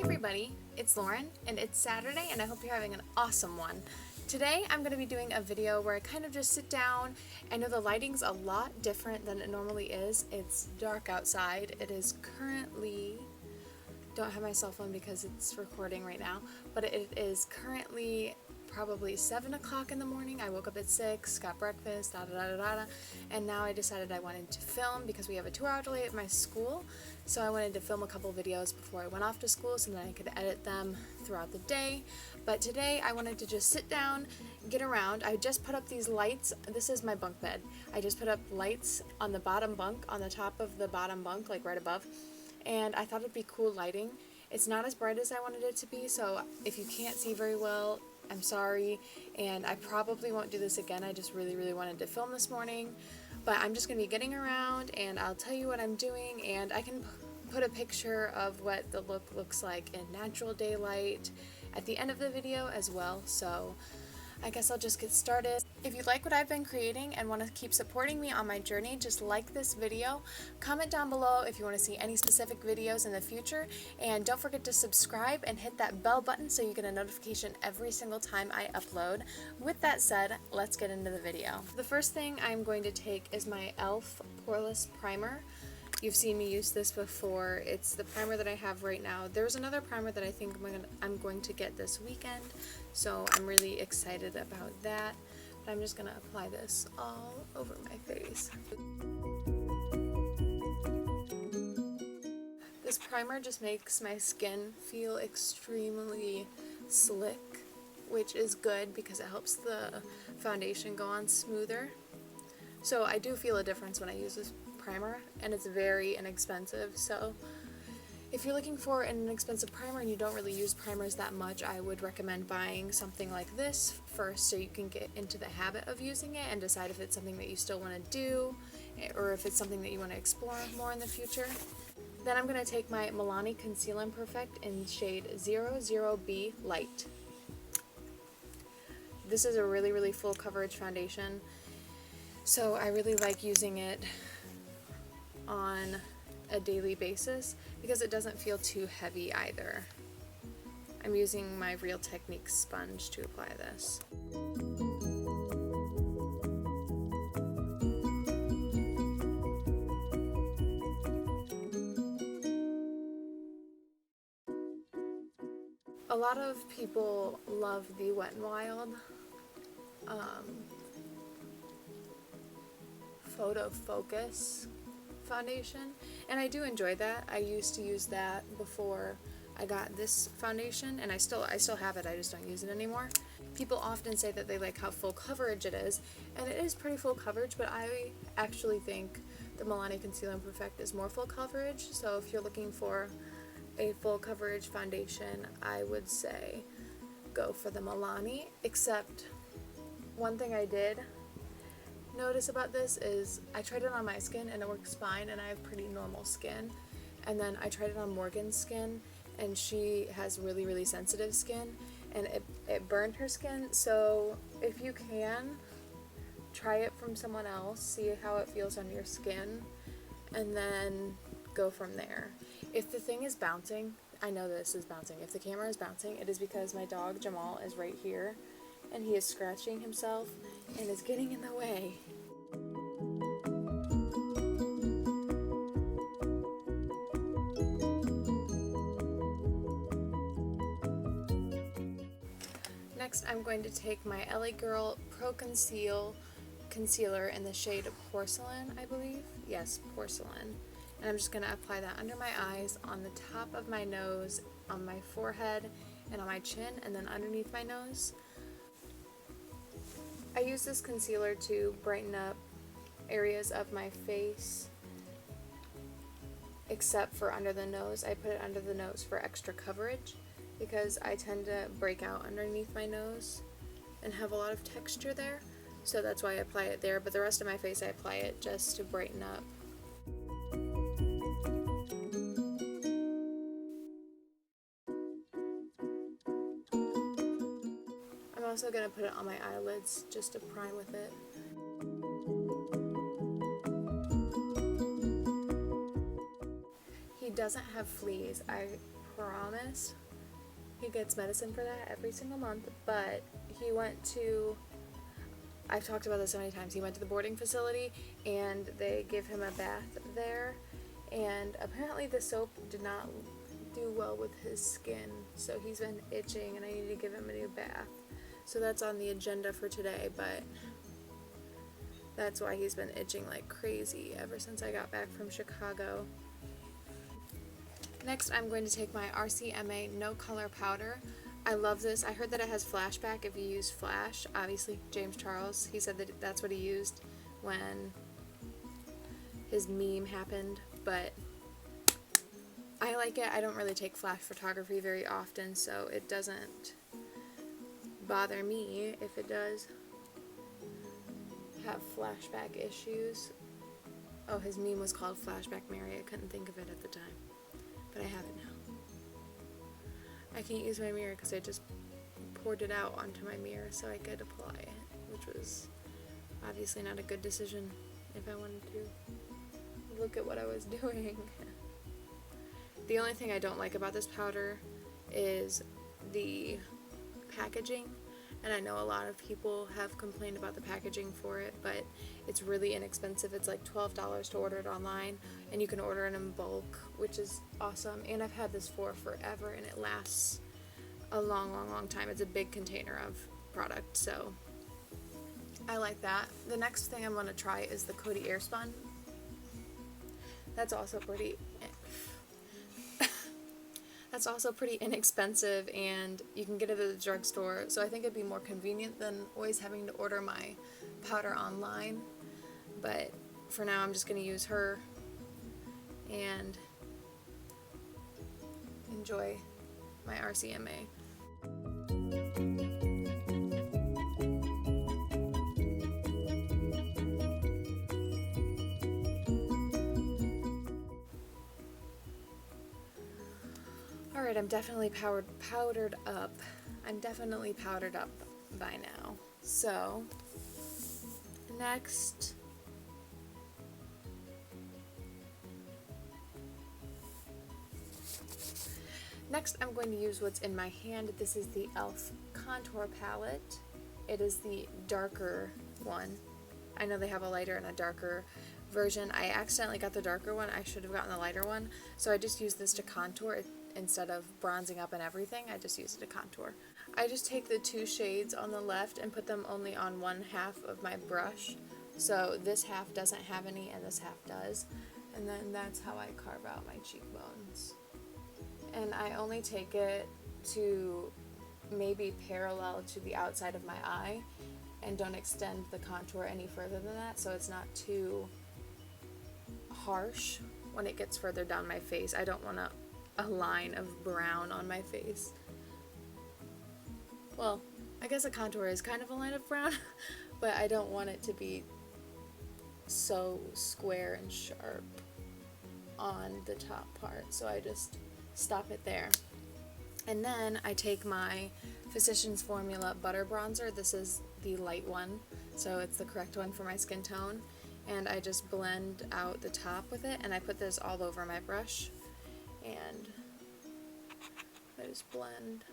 everybody, it's Lauren and it's Saturday and I hope you're having an awesome one. Today I'm going to be doing a video where I kind of just sit down. I know the lighting's a lot different than it normally is. It's dark outside. It is currently, don't have my cell phone because it's recording right now, but it is currently probably 7 o'clock in the morning. I woke up at 6, got breakfast, and now I decided I wanted to film because we have a 2-hour delay at my school. So I wanted to film a couple videos before I went off to school so then I could edit them throughout the day. But today I wanted to just sit down, get around. I just put up these lights. This is my bunk bed. I just put up lights on the bottom bunk, on the top of the bottom bunk, like right above. And I thought it'd be cool lighting. It's not as bright as I wanted it to be, so if you can't see very well, I'm sorry, and I probably won't do this again. I just really wanted to film this morning, but I'm just going to be getting around and I'll tell you what I'm doing, and I can put a picture of what the look looks like in natural daylight at the end of the video as well. So I guess I'll just get started. If you like what I've been creating and want to keep supporting me on my journey, just like this video, comment down below if you want to see any specific videos in the future, and don't forget to subscribe and hit that bell button so you get a notification every single time I upload. With that said, let's get into the video. The first thing I'm going to take is my e.l.f. Poreless Primer. You've seen me use this before. It's the primer that I have right now. There's another primer that I think I'm going to get this weekend, so I'm really excited about that. But I'm just going to apply this all over my face. This primer just makes my skin feel extremely slick, which is good because it helps the foundation go on smoother. So I do feel a difference when I use this primer, and it's very inexpensive. So if you're looking for an inexpensive primer and you don't really use primers that much, I would recommend buying something like this first so you can get into the habit of using it and decide if it's something that you still want to do or if it's something that you want to explore more in the future. Then I'm going to take my Milani Conceal and Perfect in shade 00B Light. This is a really full coverage foundation, so I really like using it on a daily basis because it doesn't feel too heavy either. I'm using my Real Technique sponge to apply this. A lot of people love the Wet n Wild Photo Focus foundation, and I do enjoy that. I used to use that before I got this foundation, and I still have it, I just don't use it anymore. People often say that they like how full coverage it is, and it is pretty full coverage, but I actually think the Milani Conceal and Perfect is more full coverage. So if you're looking for a full coverage foundation, I would say go for the Milani, except one thing I did notice about this is I tried it on my skin and it works fine, and I have pretty normal skin. And then I tried it on Morgan's skin, and she has really sensitive skin, and it burned her skin. So if you can, try it from someone else, see how it feels on your skin, and then go from there. If the thing is bouncing, I know this is bouncing. If the camera is bouncing, it is because my dog Jamal is right here and he is scratching himself and is getting in the way. Next, I'm going to take my LA Girl-Pro-Conceal Concealer in the shade Porcelain, I believe. Yes, Porcelain. And I'm just going to apply that under my eyes, on the top of my nose, on my forehead, and on my chin, and then underneath my nose. I use this concealer to brighten up areas of my face, except for under the nose. I put it under the nose for extra coverage because I tend to break out underneath my nose and have a lot of texture there. So that's why I apply it there, but the rest of my face I apply it just to brighten up. I'm also going to put it on my eyelids just to prime with it. He doesn't have fleas. I promise. He gets medicine for that every single month, but he went to, I've talked about this so many times, he went to the boarding facility and they gave him a bath there, and apparently the soap did not do well with his skin, so he's been itching and I need to give him a new bath. So that's on the agenda for today, but that's why he's been itching like crazy ever since I got back from Chicago. Next, I'm going to take my RCMA No Color Powder. I love this. I heard that it has flashback if you use flash. Obviously, James Charles, he said that that's what he used when his meme happened, but I like it. I don't really take flash photography very often, so it doesn't bother me if it does have flashback issues. Oh, his meme was called Flashback Mary. I couldn't think of it at the time, but I have it now. I can't use my mirror because I just poured it out onto my mirror so I could apply it, which was obviously not a good decision if I wanted to look at what I was doing. The only thing I don't like about this powder is the packaging, and I know a lot of people have complained about the packaging for it, but it's really inexpensive. It's like $12 to order it online, and you can order it in bulk, which is awesome. And I've had this for forever, and it lasts a long time. It's a big container of product, so I like that. The next thing I'm going to try is the Coty Airspun. That's also pretty inexpensive, and you can get it at the drugstore, so I think it'd be more convenient than always having to order my powder online. But for now, I'm just going to use her and enjoy my RCMA. Alright, I'm definitely powdered up. I'm definitely powdered up by now. So, next, I'm going to use what's in my hand. This is the e.l.f. contour palette. It is the darker one. I know they have a lighter and a darker version. I accidentally got the darker one. I should have gotten the lighter one. So I just used this to contour it. Instead of bronzing up and everything, I just use it to contour. I just take the two shades on the left and put them only on one half of my brush. So this half doesn't have any and this half does. And then that's how I carve out my cheekbones. And I only take it to maybe parallel to the outside of my eye and don't extend the contour any further than that, so it's not too harsh when it gets further down my face. I don't want a line of brown on my face. Well, I guess a contour is kind of a line of brown, but I don't want it to be so square and sharp on the top part, so I just stop it there. And then I take my Physicians Formula Butter Bronzer. This is the light one, so it's the correct one for my skin tone. And I just blend out the top with it, and I put this all over my brush. And I just blend.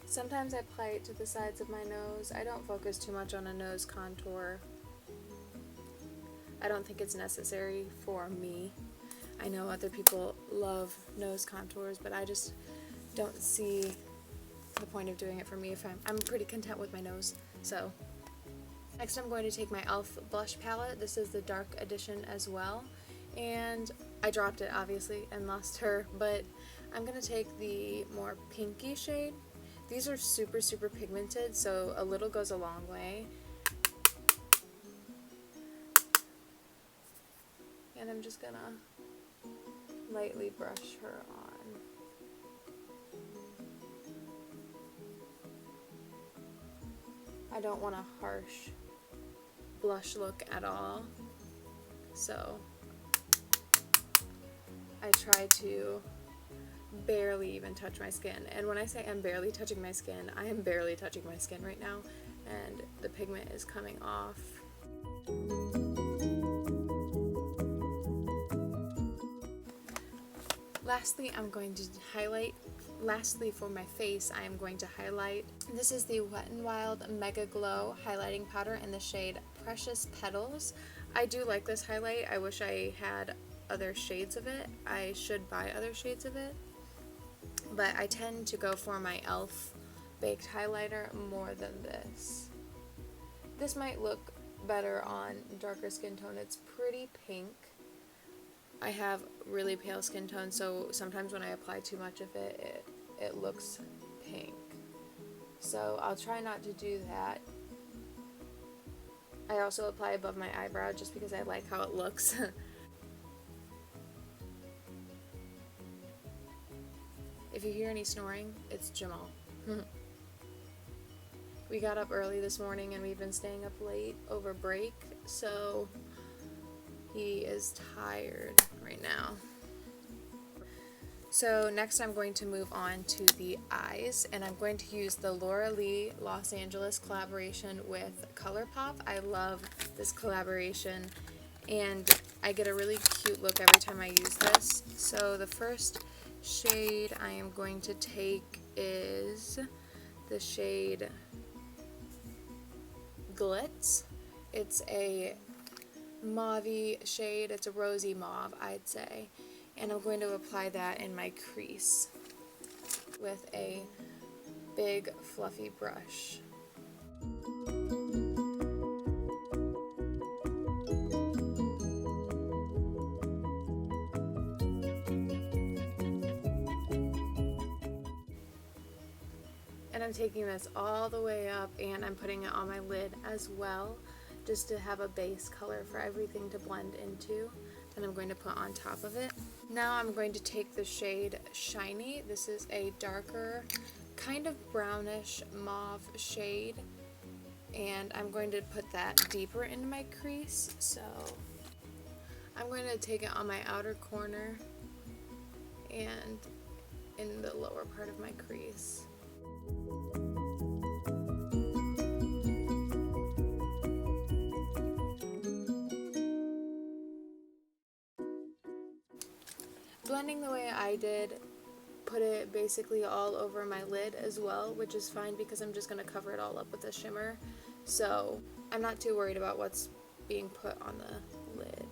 Sometimes I apply it to the sides of my nose. I don't focus too much on a nose contour. I don't think it's necessary for me. I know other people love nose contours, but I just don't see the point of doing it for me if I'm pretty content with my nose. So next I'm going to take my e.l.f. blush palette. This is the dark edition as well. And I dropped it obviously and lost her, but I'm going to take the more pinky shade. These are super pigmented, so a little goes a long way. And I'm just gonna lightly brush her on. I don't want a harsh blush look at all. So I try to barely even touch my skin. And when I say I'm barely touching my skin, I am barely touching my skin right now, and the pigment is coming off. Lastly, I'm going to highlight. Lastly, for my face, I am going to highlight. This is the Wet n Wild-Megaglo highlighting powder in the shade Precious Petals. I do like this highlight. I wish I had other shades of it. I should buy other shades of it. But I tend to go for my e.l.f. baked highlighter more than this. This might look better on darker skin tone. It's pretty pink. I have really pale skin tone, so sometimes when I apply too much of it, it looks pink. So I'll try not to do that. I also apply above my eyebrow just because I like how it looks. If you hear any snoring, it's Jamal. We got up early this morning and we've been staying up late over break, so he is tired right now. So next I'm going to move on to the eyes, and I'm going to use the Laura Lee Los Angeles collaboration with Colorpop. I love this collaboration and I get a really cute look every time I use this. So the first shade I am going to take is the shade Glitz. It's a mauve-y shade. It's a rosy mauve, I'd say. And I'm going to apply that in my crease with a big fluffy brush. And I'm taking this all the way up and I'm putting it on my lid as well, just to have a base color for everything to blend into. Then I'm going to put on top of it. Now I'm going to take the shade Shiny. This is a darker, kind of brownish mauve shade, and I'm going to put that deeper into my crease. So I'm going to take it on my outer corner and in the lower part of my crease. Blending the way I did, put it basically all over my lid as well, which is fine because I'm just going to cover it all up with a shimmer. So I'm not too worried about what's being put on the lid.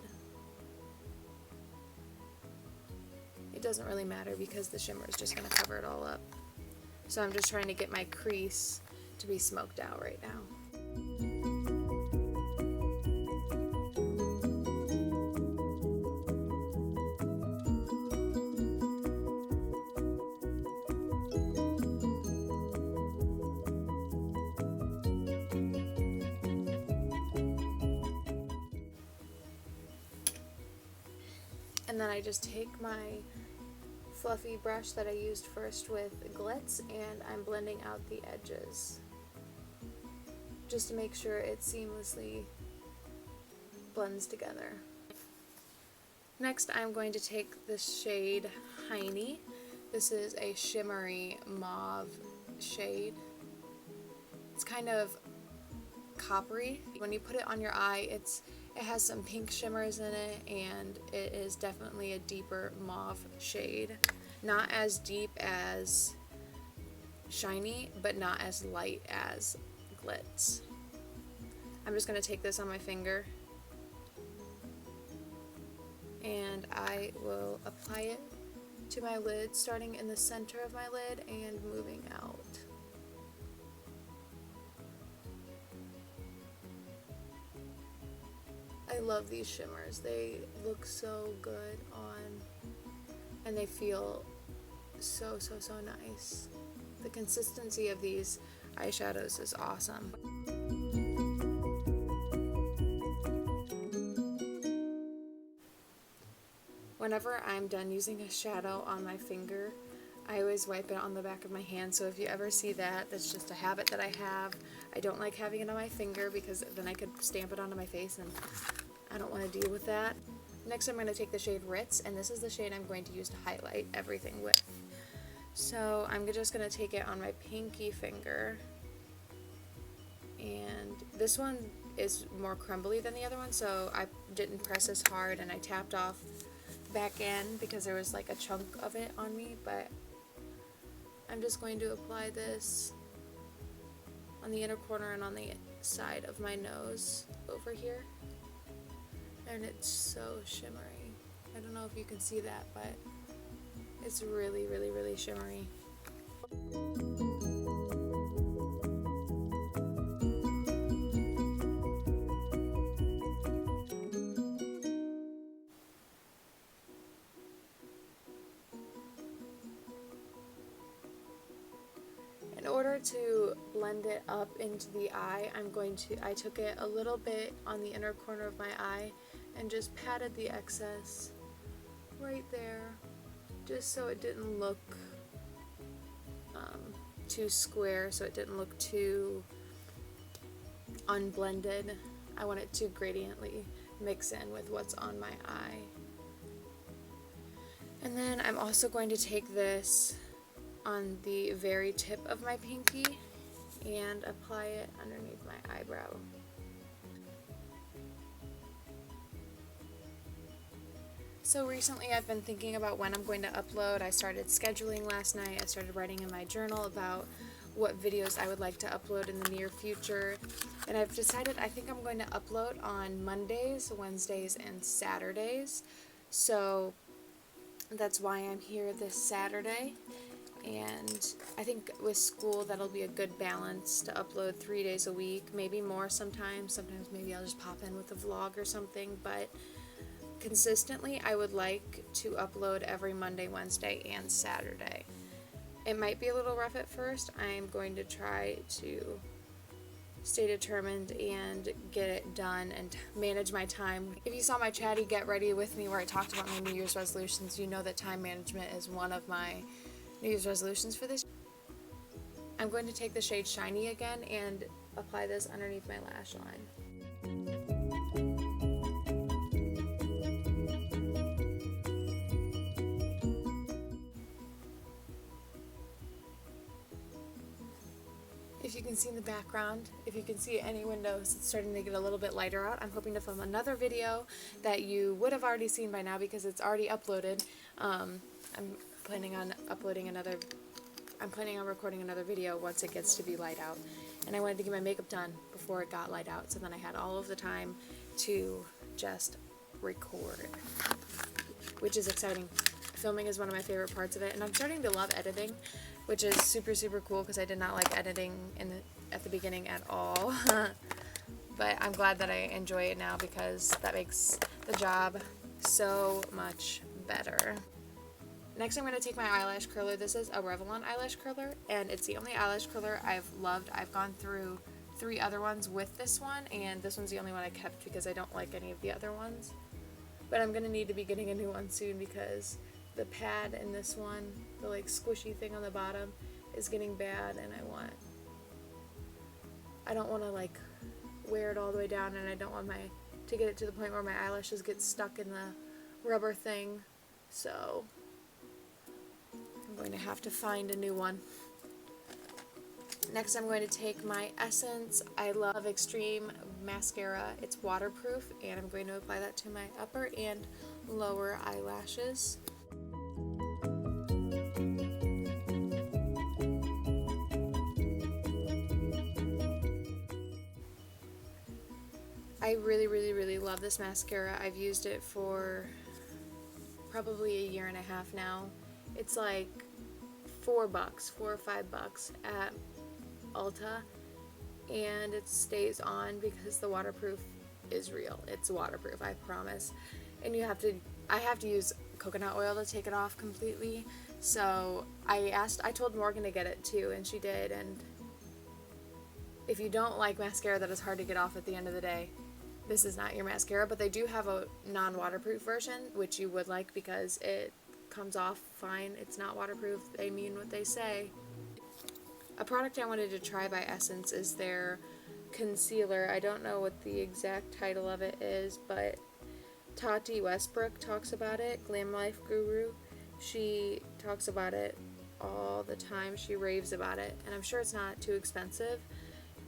It doesn't really matter because the shimmer is just going to cover it all up. So I'm just trying to get my crease to be smoked out right now. And then I just take my fluffy brush that I used first with Glitz and I'm blending out the edges just to make sure it seamlessly blends together. Next I'm going to take the shade Hiney. This is a shimmery mauve shade. It's kind of coppery. When you put it on your eye, it has some pink shimmers in it, and it is definitely a deeper mauve shade. Not as deep as Shiny, but not as light as Glitz. I'm just going to take this on my finger, and I will apply it to my lid, starting in the center of my lid and moving out. I love these shimmers. They look so good on, and they feel so nice. The consistency of these eyeshadows is awesome. Whenever I'm done using a shadow on my finger, I always wipe it on the back of my hand, so if you ever see that, that's just a habit that I have. I don't like having it on my finger because then I could stamp it onto my face and I don't want to deal with that. Next I'm going to take the shade Ritz, and this is the shade I'm going to use to highlight everything with. So I'm just going to take it on my pinky finger, and this one is more crumbly than the other one, so I didn't press as hard and I tapped off back in because there was like a chunk of it on me, but I'm just going to apply this on the inner corner and on the side of my nose over here. And it's so shimmery. I don't know if you can see that, but it's really, really, really shimmery. In order to blend it up into the eye, I took it a little bit on the inner corner of my eye and just patted the excess right there, just so it didn't look too square, so it didn't look too unblended. I want it to gradiently mix in with what's on my eye. And then I'm also going to take this on the very tip of my pinky and apply it underneath my eyebrow. So recently I've been thinking about when I'm going to upload. I started scheduling last night. I started writing in my journal about what videos I would like to upload in the near future. And I've decided I think I'm going to upload on Mondays, Wednesdays, and Saturdays. So that's why I'm here this Saturday. And I think with school that'll be a good balance to upload 3 days a week, maybe more sometimes. Sometimes maybe I'll just pop in with a vlog or something, but consistently I would like to upload every Monday, Wednesday, and Saturday. It might be a little rough at first. I'm going to try to stay determined and get it done and manage my time. If you saw my chatty get ready with me where I talked about my New Year's resolutions, you know that time management is one of my New Year's resolutions for this. I'm going to take the shade Shiny again and apply this underneath my lash line. If you can see in the background, if you can see any windows, it's starting to get a little bit lighter out. I'm hoping to film another video that you would have already seen by now because it's already uploaded. I'm planning on recording another video once it gets to be light out. And I wanted to get my makeup done before it got light out, so then I had all of the time to just record, which is exciting. Filming is one of my favorite parts of it, and I'm starting to love editing, which is super, super cool because I did not like editing at the beginning at all. But I'm glad that I enjoy it now because that makes the job so much better. Next I'm going to take my eyelash curler. This is a Revlon eyelash curler, and it's the only eyelash curler I've loved. I've gone through 3 other ones with this one, and this one's the only one I kept because I don't like any of the other ones. But I'm going to need to be getting a new one soon because the pad in this one, the like squishy thing on the bottom, is getting bad, and I don't want to like wear it all the way down, and I don't want to get it to the point where my eyelashes get stuck in the rubber thing. So I'm going to have to find a new one. Next I'm going to take my Essence I Love Extreme mascara. It's waterproof, and I'm going to apply that to my upper and lower eyelashes. I really, really, really love this mascara. I've used it for probably 1.5 years now. It's like $4 or $5 at Ulta, and it stays on because the waterproof is real. It's waterproof, I promise. And I have to use coconut oil to take it off completely. So I told Morgan to get it too, and she did. And if you don't like mascara that is hard to get off at the end of the day, this is not your mascara. But they do have a non-waterproof version, which you would like because it comes off fine. It's not waterproof. They mean what they say. A product I wanted to try by Essence is their concealer. I don't know what the exact title of it is, but Tati Westbrook talks about it, Glam Life Guru. She talks about it all the time. She raves about it, and I'm sure it's not too expensive.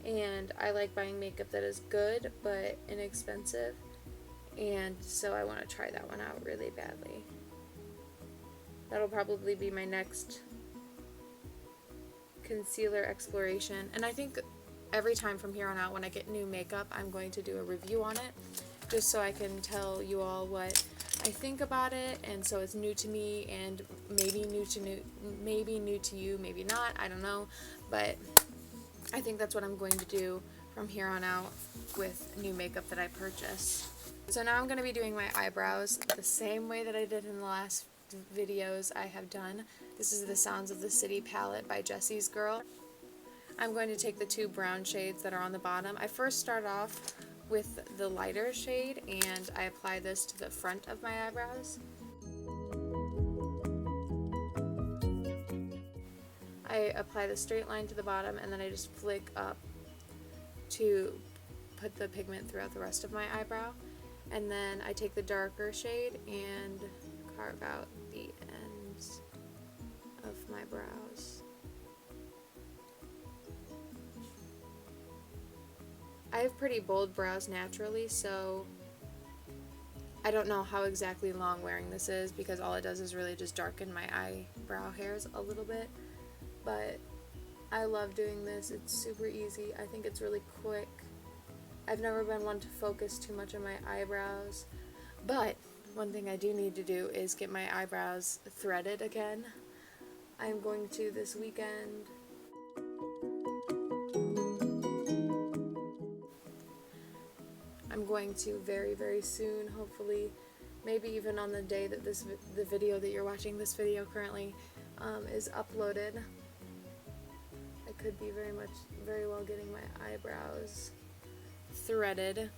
And I like buying makeup that is good but inexpensive, and so I want to try that one out really badly. That'll probably be my next concealer exploration, and I think every time from here on out when I get new makeup I'm going to do a review on it, just so I can tell you all what I think about it, and so it's new to me and maybe new to you, maybe not, I don't know, but I think that's what I'm going to do from here on out with new makeup that I purchase. So now I'm going to be doing my eyebrows the same way that I did in the last videos I have done. This is the Sounds of the City palette by Jessie's Girl. I'm going to take the two brown shades that are on the bottom. I first start off with the lighter shade and I apply this to the front of my eyebrows. I apply the straight line to the bottom and then I just flick up to put the pigment throughout the rest of my eyebrow. And then I take the darker shade and carve out the ends of my brows. I have pretty bold brows naturally, so I don't know how exactly long wearing this is because all it does is really just darken my eyebrow hairs a little bit. But I love doing this. It's super easy. I think it's really quick. I've never been one to focus too much on my eyebrows, but one thing I do need to do is get my eyebrows threaded again. I'm going to this weekend. I'm going to very, very soon, hopefully, maybe even on the day that the video that you're watching this video currently is uploaded. I could be very well getting my eyebrows threaded.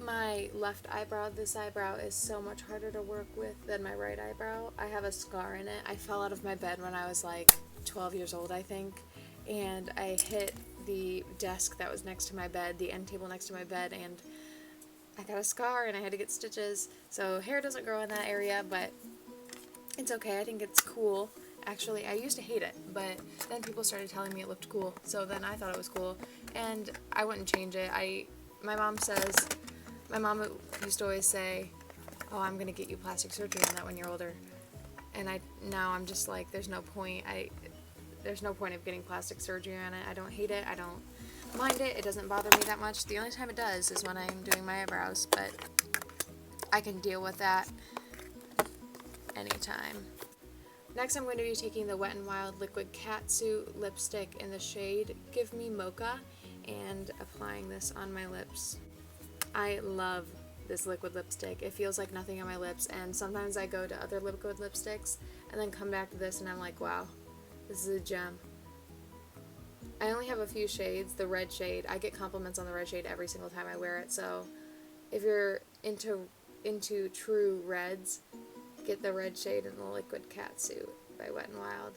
My left eyebrow, this eyebrow is so much harder to work with than my right eyebrow. I have a scar in it. I fell out of my bed when I was like 12 years old, I think, and I hit the desk that was next to my bed, the end table next to my bed, and I got a scar and I had to get stitches. So hair doesn't grow in that area, but it's okay. I think it's cool. Actually, I used to hate it, but then people started telling me it looked cool, so then I thought it was cool, and I wouldn't change it. My mom used to always say, oh, I'm going to get you plastic surgery on that when you're older. And now I'm just like, there's no point. There's no point of getting plastic surgery on it. I don't hate it. I don't mind it. It doesn't bother me that much. The only time it does is when I'm doing my eyebrows, but I can deal with that anytime. Next, I'm going to be taking the Wet n Wild Liquid Catsuit lipstick in the shade Give Me Mocha and applying this on my lips. I love this liquid lipstick. It feels like nothing on my lips, and sometimes I go to other liquid lipsticks and then come back to this and I'm like, wow, this is a gem. I only have a few shades. The red shade, I get compliments on the red shade every single time I wear it, so if you're into true reds, get the red shade in the Liquid Catsuit by Wet n Wild.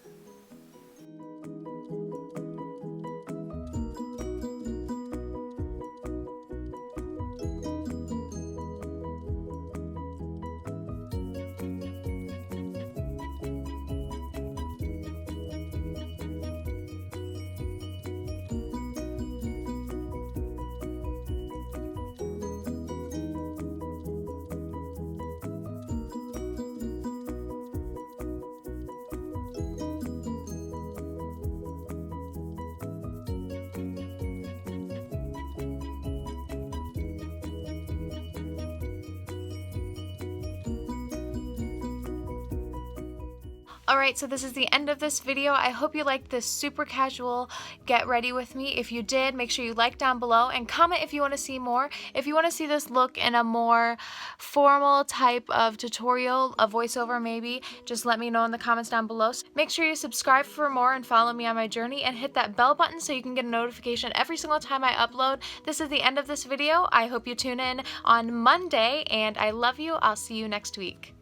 Alright, so this is the end of this video. I hope you liked this super casual get ready with me. If you did, make sure you like down below and comment if you want to see more. If you want to see this look in a more formal type of tutorial, a voiceover maybe, just let me know in the comments down below. Make sure you subscribe for more and follow me on my journey, and hit that bell button so you can get a notification every single time I upload. This is the end of this video. I hope you tune in on Monday, and I love you. I'll see you next week.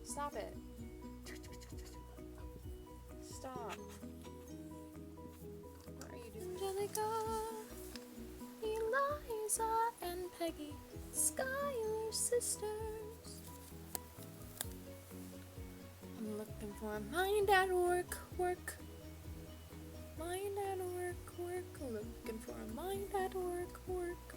Stop it. Stop. What are you doing? Angelica, Eliza, and Peggy, Skylar's sisters. I'm looking for a mind at work, work. Mind at work, work. Looking for a mind at work, work.